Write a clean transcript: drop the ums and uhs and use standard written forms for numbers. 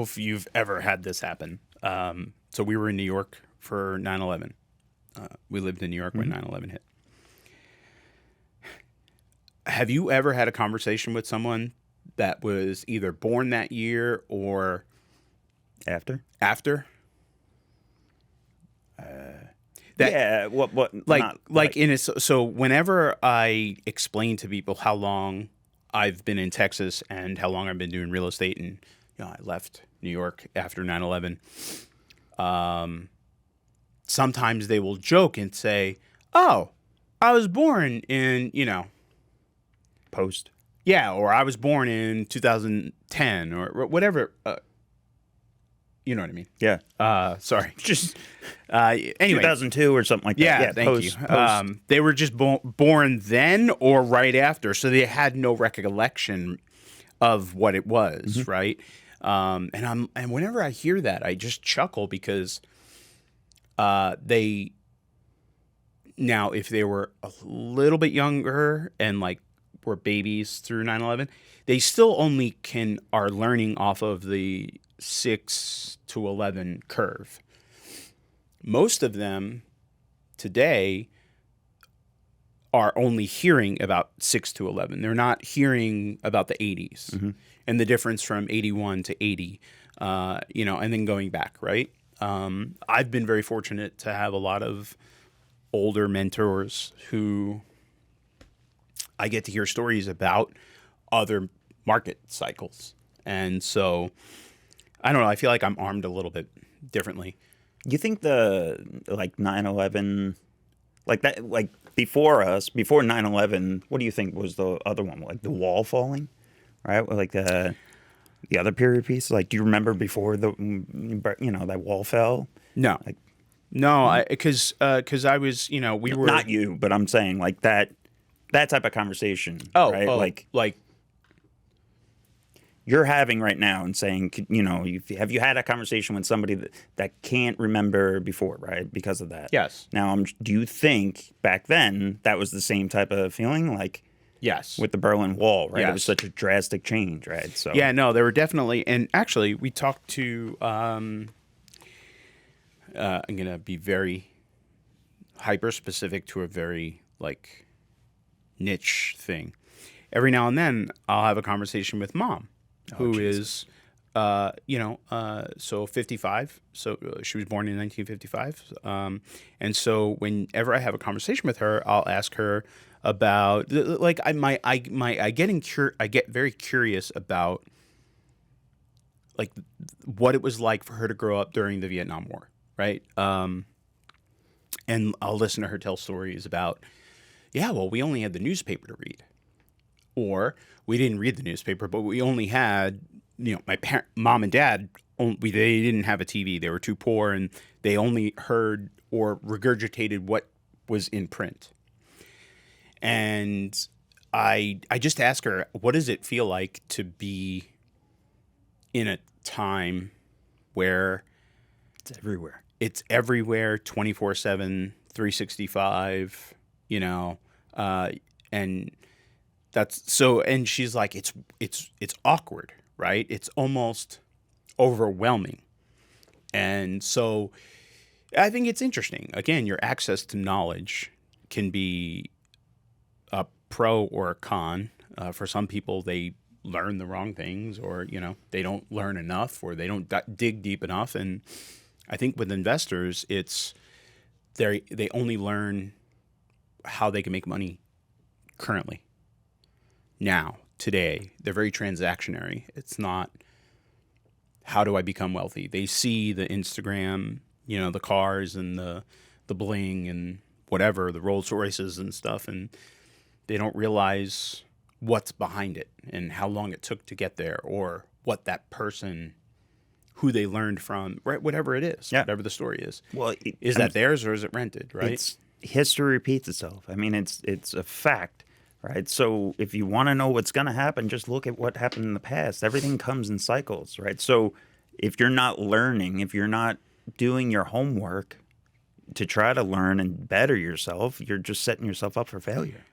if you've ever had this happen. So we were in New York for 9/11. We lived in New York when 9/11 hit. Have you ever had a conversation with someone that was either born that year or After? after? Yeah. What? So whenever I explain to people how long I've been in Texas and how long I've been doing real estate, and I left New York after 9/11, sometimes they will joke and say, "Oh, I was born in Post. yeah, or I was born in 2010 or whatever." You know what I mean? Yeah. Sorry. Just Anyway. 2002 or something like that. Yeah, thank you. They were just born then or right after, so they had no recollection of what it was, right? And whenever I hear that, I just chuckle because if they were a little bit younger and like were babies through 9/11, they still only are learning off of the 6 to 11 curve. Most of them today are only hearing about 6 to 11. They're not hearing about the 80s and the difference from 81 to 80, and then going back, right? I've been very fortunate to have a lot of older mentors who I get to hear stories about other market cycles. And so, I don't know, I feel like I'm armed a little bit differently. You think the 9/11, like that, like before 9/11, what do you think was the other one? Like the wall falling, right? Like the other period piece. Like, do you remember before that wall fell? No, because I was, we were not you, but I'm saying like that type of conversation. Oh, right? like you're having right now and saying, have you had a conversation with somebody that can't remember before, right? Because of that. Yes. Now, do you think back then that was the same type of feeling, like yes, with the Berlin Wall, right? Yes. It was such a drastic change, right? So yeah, no, there were definitely, and actually, we talked to. I'm gonna be very hyper specific to a very niche thing. Every now and then, I'll have a conversation with Mom, who is, so 55. So she was born in 1955. And so whenever I have a conversation with her, I'll ask her about I get very curious about what it was like for her to grow up during the Vietnam War, right? And I'll listen to her tell stories about, we only had the newspaper to read. Or we didn't read the newspaper, but we only had, my mom and dad, they didn't have a TV. They were too poor, and they only heard or regurgitated what was in print. And I just ask her, what does it feel like to be in a time where it's everywhere? It's everywhere, 24/7, 365, and that's so, and she's like, it's awkward, right? It's almost overwhelming. And so I think it's interesting. Again, your access to knowledge can be a pro or a con. For some people, they learn the wrong things, or, they don't learn enough, or they don't dig deep enough. And I think with investors, it's they only learn how they can make money currently. Now, today, they're very transactionary. It's not, how do I become wealthy? They see the Instagram, the cars and the bling and whatever, the Rolls Royces and stuff, and they don't realize what's behind it and how long it took to get there, or what that person, who they learned from, right? Whatever it is, whatever the story is. Well, is that theirs or is it rented, right? History repeats itself. I mean, it's a fact. Right. So if you want to know what's going to happen, just look at what happened in the past. Everything comes in cycles. Right. So if you're not learning, if you're not doing your homework to try to learn and better yourself, you're just setting yourself up for failure.